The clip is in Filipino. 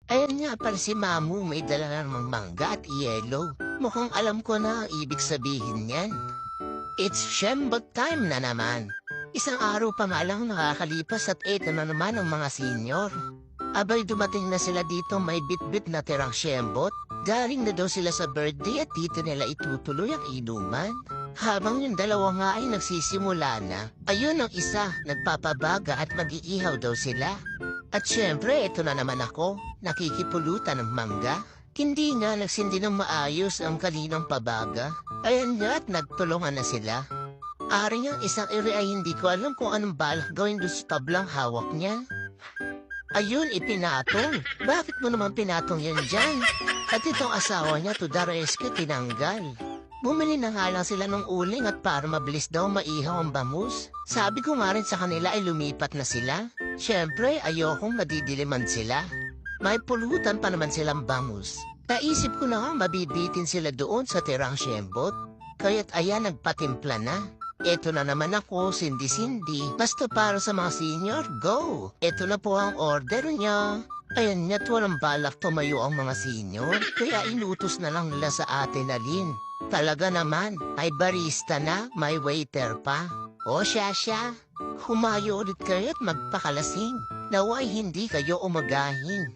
Ayan nga pala si Mamu may dala namang mangga at yelo. Mukhang alam ko na ang ibig sabihin niyan. It's Shembot time na naman. Isang araw pa nga lang nakakalipas at eto na naman ang mga senior. Abay dumating na sila dito may bit-bit na tirang Shembot. Galing na daw sila sa birthday at dito nila itutuloy ang inuman. Habang yung dalawa nga ay nagsisimula na, ayun ang isa, nagpapabaga at mag-iihaw daw sila. At syempre, ito na naman ako, nakikipulutan ng mangga. Hindi nga nagsindi ng maayos ang kaninang pabaga. Ayan nga at nagtulungan na sila. Ari ang isang iri ay hindi ko alam kung anong balak gawin doon sa tablang hawak niya. Ayun, ipinatong. Bakit mo naman pinatong yan dyan? At itong asawa niya to the rescue tinanggal. Bumili na nga lang sila ng uling at para mabilis daw maihaw ang bangus. Sabi ko nga rin sa kanila ay lumipat na sila. Siyempre, ayokong madidiliman sila. May pulutan pa naman silang bangus. Naisip ko na nga mabibitin sila doon sa tirang Shembot. Kaya't ayan nagpatimpla na. Eto na naman ako, sindi-sindi. Basta para sa mga senior, go! Eto na po ang order niya. Ayan nga't walang balak tumayo ang mga senior. Kaya inutos na lang nila sa atin na Lin. Talaga naman, may barista na, may waiter pa. O siya, humayo ulit kayo at magpakalasing. Naway hindi kayo umagahin.